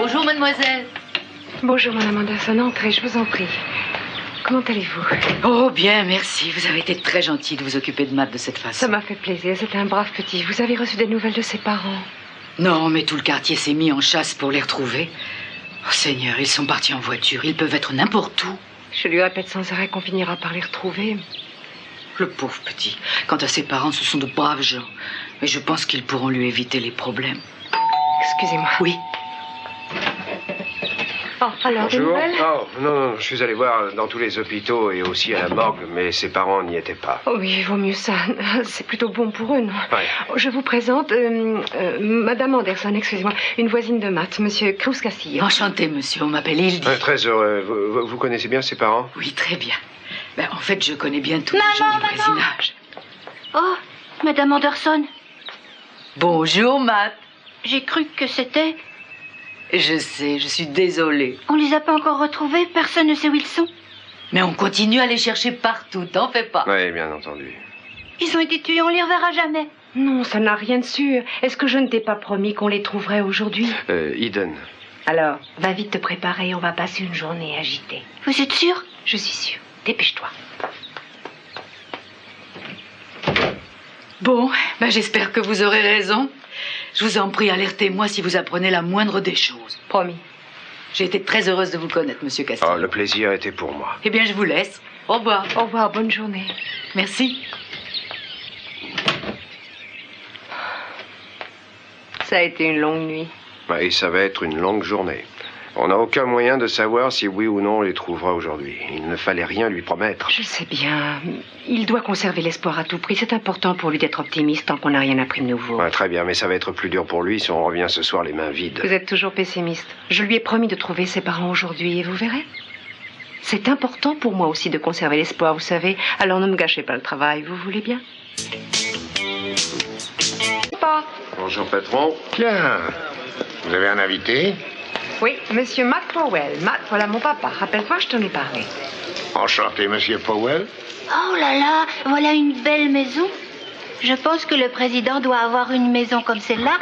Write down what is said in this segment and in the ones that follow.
Bonjour, mademoiselle. Bonjour, madame Anderson. Entrez, je vous en prie. Comment allez-vous? Oh, bien, merci. Vous avez été très gentille de vous occuper de Matt de cette façon. Ça m'a fait plaisir. C'est un brave petit. Vous avez reçu des nouvelles de ses parents? Non, mais tout le quartier s'est mis en chasse pour les retrouver. Oh, Seigneur, ils sont partis en voiture. Ils peuvent être n'importe où. Je lui répète sans arrêt qu'on finira par les retrouver. Le pauvre petit. Quant à ses parents, ce sont de braves gens. Mais je pense qu'ils pourront lui éviter les problèmes. Excusez-moi. Oui. Oh, alors, des Bonjour. nouvelles? Oh, non, je suis allé voir dans tous les hôpitaux et aussi à la morgue, mais ses parents n'y étaient pas. Oh oui, il vaut mieux ça. C'est plutôt bon pour eux, non? Ouais. Je vous présente Madame Anderson, excusez-moi, une voisine de Matt, Monsieur Cruz Castillo. Enchanté, monsieur. On m'appelle Hildy. Très heureux. Vous connaissez bien ses parents? Oui, très bien. Ben, en fait, je connais bien tous les gens du voisinage. Oh, Madame Anderson, Bonjour, Matt. j'ai cru que c'était... Je sais, je suis désolée. On les a pas encore retrouvés, personne ne sait où ils sont. Mais on continue à les chercher partout, t'en fais pas. Oui, bien entendu. Ils ont été tués, on les reverra jamais. Non, ça n'a rien de sûr. Est-ce que je ne t'ai pas promis qu'on les trouverait aujourd'hui? Eden. Alors, va vite te préparer, on va passer une journée agitée. Vous êtes sûr? Je suis sûre. Dépêche-toi. Bon, ben j'espère que vous aurez raison. Je vous en prie, alertez-moi si vous apprenez la moindre des choses. Promis. J'ai été très heureuse de vous connaître, monsieur Castillo. Oh, le plaisir était pour moi. Eh bien, je vous laisse. Au revoir. Au revoir, bonne journée. Merci. Ça a été une longue nuit. Et ça va être une longue journée. On n'a aucun moyen de savoir si oui ou non on les trouvera aujourd'hui. Il ne fallait rien lui promettre. Je sais bien. Il doit conserver l'espoir à tout prix. C'est important pour lui d'être optimiste tant qu'on n'a rien appris de nouveau. Ouais, très bien, mais ça va être plus dur pour lui si on revient ce soir les mains vides. Vous êtes toujours pessimiste. Je lui ai promis de trouver ses parents aujourd'hui et vous verrez. C'est important pour moi aussi de conserver l'espoir, vous savez. Alors ne me gâchez pas le travail, vous voulez bien? Pas. Bonjour, patron. Tiens, vous avez un invité? Oui, monsieur Matt Powell. Matt, voilà mon papa. Rappelle-toi, je t'en ai parlé. Enchanté, monsieur Powell. Oh là là, voilà une belle maison. Je pense que le président doit avoir une maison comme celle-là.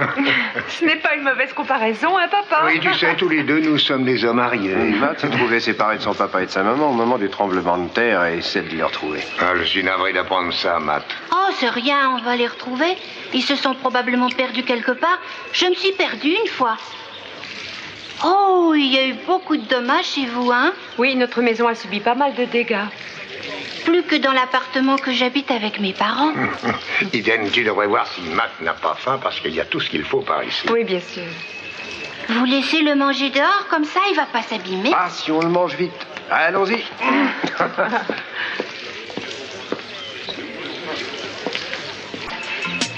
Ce n'est pas une mauvaise comparaison, hein, papa? Oui, tu sais, tous les deux, nous sommes des hommes mariés. Matt s'est trouvé séparé de son papa et de sa maman au moment du tremblement de terre et essaie de les retrouver. Ah, je suis navré d'apprendre ça, Matt. Oh, c'est rien, on va les retrouver. Ils se sont probablement perdus quelque part. Je me suis perdue une fois. Oh, il y a eu beaucoup de dommages chez vous, hein? Oui, notre maison a subi pas mal de dégâts. Plus que dans l'appartement que j'habite avec mes parents. Eden, tu devrais voir si Matt n'a pas faim parce qu'il y a tout ce qu'il faut par ici. Oui, bien sûr. Vous laissez le manger dehors, comme ça il va pas s'abîmer. Ah, si on le mange vite. Allons-y.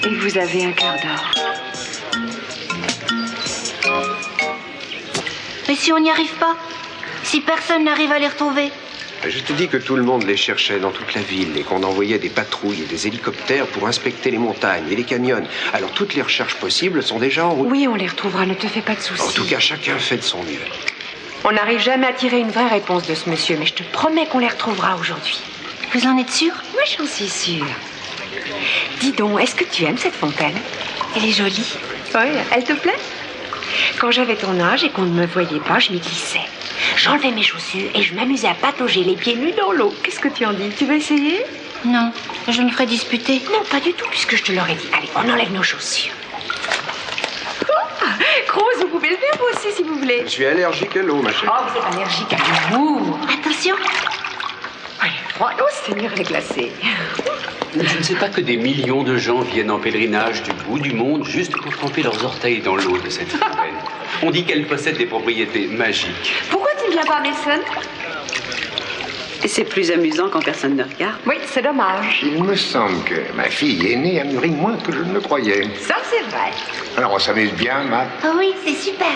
Et vous avez un quart d'heure. Mais si on n'y arrive pas? Si personne n'arrive à les retrouver? Je te dis que tout le monde les cherchait dans toute la ville et qu'on envoyait des patrouilles et des hélicoptères pour inspecter les montagnes et les canyons. Alors toutes les recherches possibles sont déjà en route. Oui, on les retrouvera, ne te fais pas de soucis. En tout cas, chacun fait de son mieux. On n'arrive jamais à tirer une vraie réponse de ce monsieur, mais je te promets qu'on les retrouvera aujourd'hui. Vous en êtes sûr? Moi, j'en suis sûre. Dis donc, est-ce que tu aimes cette fontaine? Elle est jolie. Oui, elle te plaît? Quand j'avais ton âge et qu'on ne me voyait pas, je m'y glissais. J'enlevais mes chaussures et je m'amusais à patauger les pieds nus dans l'eau. Qu'est-ce que tu en dis? Tu veux essayer? Non, je me ferais disputer. Non, pas du tout, puisque je te l'aurais dit. Allez, on enlève nos chaussures. Cruz, vous pouvez le faire vous aussi si vous voulez. Je suis allergique à l'eau, ma chérie. Oh, vous êtes allergique à l'humour. Attention. Oh, Seigneur, elle est glacée. Je ne sais pas que des millions de gens viennent en pèlerinage du bout du monde juste pour tremper leurs orteils dans l'eau de cette fontaine. On dit qu'elle possède des propriétés magiques. Pourquoi tu ne viens pas, Mason? C'est plus amusant quand personne ne regarde. Oui, c'est dommage. Il me semble que ma fille aînée a mûri moins que je ne le croyais. Ça, c'est vrai. Alors on s'amuse bien, Matt? Oh oui, c'est super.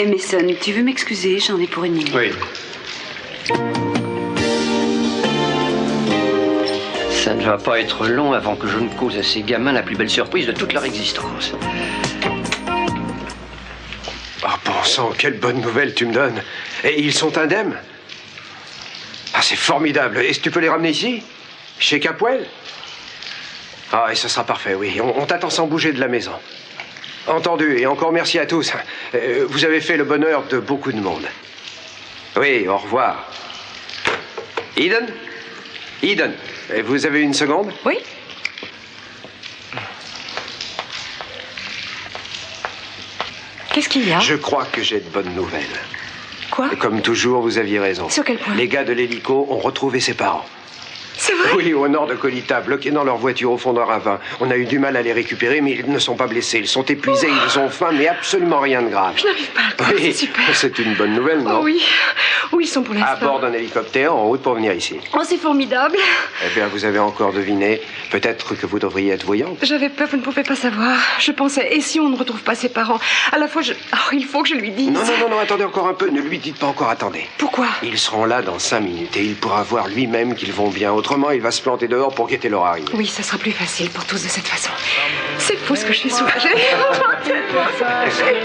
Mason, tu veux m'excuser? J'en ai pour une minute. Oui. Ça ne va pas être long avant que je ne cause à ces gamins la plus belle surprise de toute leur existence. Ah, bon sang, quelle bonne nouvelle tu me donnes. Et ils sont indemnes? Ah, c'est formidable. Est-ce que tu peux les ramener ici? Chez Capwell? Ah, et ce sera parfait, oui. On t'attend sans bouger de la maison. Entendu, et encore merci à tous. Vous avez fait le bonheur de beaucoup de monde. Oui, au revoir. Eden? Eden, vous avez une seconde? Oui. Qu'est-ce qu'il y a? Je crois que j'ai de bonnes nouvelles. Quoi? Et comme toujours, vous aviez raison. Sur quel point? Les gars de l'hélico ont retrouvé ses parents. C'est vrai? Oui, au nord de Colita, bloqués dans leur voiture au fond d'un ravin. On a eu du mal à les récupérer, mais ils ne sont pas blessés. Ils sont épuisés, ils ont faim, mais absolument rien de grave. Je n'arrive pas à le croire, Oui, c'est super. c'est une bonne nouvelle, non? Oh oui. Où ils sont pour l'instant? À bord d'un hélicoptère en route pour venir ici. Oh, c'est formidable. Eh bien, vous avez encore deviné. Peut-être que vous devriez être voyante. J'avais peur, vous ne pouvez pas savoir. Je pensais, et si on ne retrouve pas ses parents? À la fois, il faut que je lui dise. Non, attendez encore un peu. Ne lui dites pas encore attendez. Pourquoi? Ils seront là dans 5 minutes et il pourra voir lui-même qu'ils vont bien. Autrement, il va se planter dehors pour guetter leur arrivée. Oui, ça sera plus facile pour tous de cette façon. C'est fou ce que je suis soulagée. Tellement soulagée.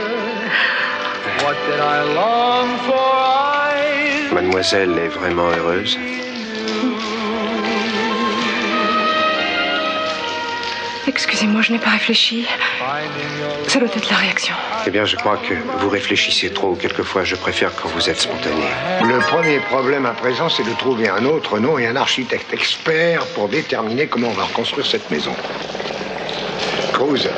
Mademoiselle est vraiment heureuse. Excusez-moi, je n'ai pas réfléchi. Ça doit être la réaction. Eh bien, je crois que vous réfléchissez trop. Quelquefois, je préfère quand vous êtes spontané. Le premier problème à présent, c'est de trouver un autre nom et un architecte expert pour déterminer comment on va reconstruire cette maison. Cruz,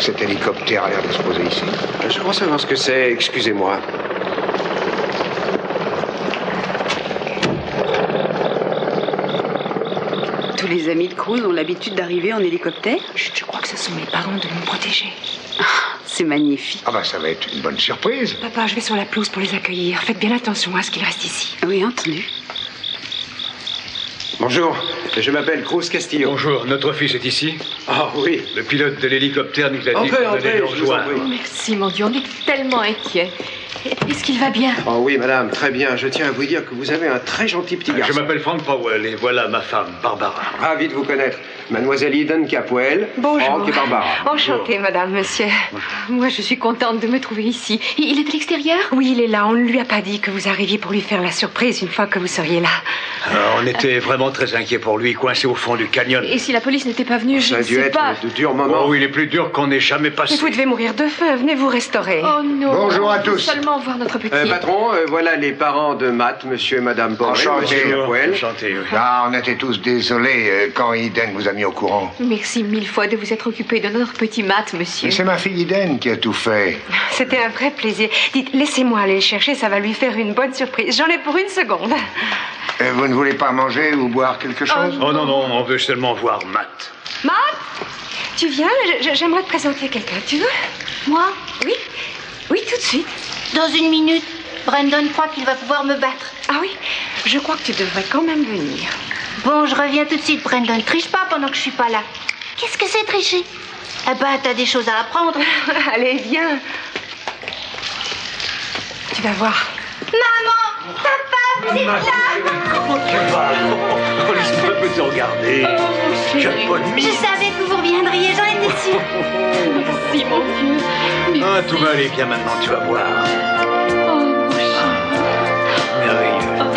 cet hélicoptère a l'air de se poser ici. Je crois savoir ce que c'est. Excusez-moi. Tous les amis de Cruz ont l'habitude d'arriver en hélicoptère? Je crois que ce sont mes parents de me protéger. C'est magnifique. Ah bah ça va être une bonne surprise. Papa, je vais sur la pelouse pour les accueillir. Faites bien attention à ce qu'ils restent ici. Oui, entendu. Bonjour, je m'appelle Cruz Castillo. Bonjour, notre fils est ici? Ah oui. Le pilote de l'hélicoptère nous a dit qu'on allait le rejoindre. Merci, mon Dieu, on est tellement inquiets. Est-ce qu'il va bien? Oh oui, madame, très bien. Je tiens à vous dire que vous avez un très gentil petit garçon. Je m'appelle Frank Powell et voilà ma femme, Barbara. Ravi de vous connaître. Mademoiselle Eden Capoel, Bonjour. Franck et Barbara. Enchantée, madame, monsieur. Moi, je suis contente de me trouver ici. Il est à l'extérieur? Oui, il est là. On ne lui a pas dit que vous arriviez pour lui faire la surprise une fois que vous seriez là. On était vraiment très inquiets pour lui, coincé au fond du canyon. Et si la police n'était pas venue, je Ça a ne dû sais être pas. de durs moments. Oh, il est plus dur qu'on n'ait jamais passé. Mais vous devez mourir de faim. Venez vous restaurer. Oh non. Bonjour à on veut tous. seulement voir notre petit. Patron, voilà les parents de Matt, monsieur et madame Powell, Enchanté. monsieur Capoel. Enchanté, oui. Ah, on était tous désolés quand Eden vous a mis au courant. Merci 1000 fois de vous être occupé de notre petit Matt, monsieur. Mais c'est ma fille Eden qui a tout fait. C'était un vrai plaisir. Dites, laissez-moi aller le chercher. Ça va lui faire une bonne surprise. J'en ai pour une seconde. Vous ne voulez pas manger ou boire quelque chose? Oh non, non, on veut seulement voir Matt. Matt, tu viens? J'aimerais te présenter quelqu'un. Tu veux? Moi? Oui. Oui, tout de suite. Dans une minute, Brandon croit qu'il va pouvoir me battre. Ah oui, je crois que tu devrais quand même venir. Bon, je reviens tout de suite, Brandon. Triche pas pendant que je suis pas là. Qu'est-ce que c'est tricher? Eh ben, t'as des choses à apprendre. Allez, viens. Tu vas voir. Maman! Papa, vous êtes là! Comment tu vas? Oh, laisse-moi un peu te regarder. Tu as pas de Je mine. savais que vous reviendriez, j'en étais sûre. Merci, mon Dieu. Ah, tout va aller bien maintenant, tu vas voir. Oh, mon chéri. Merveilleux.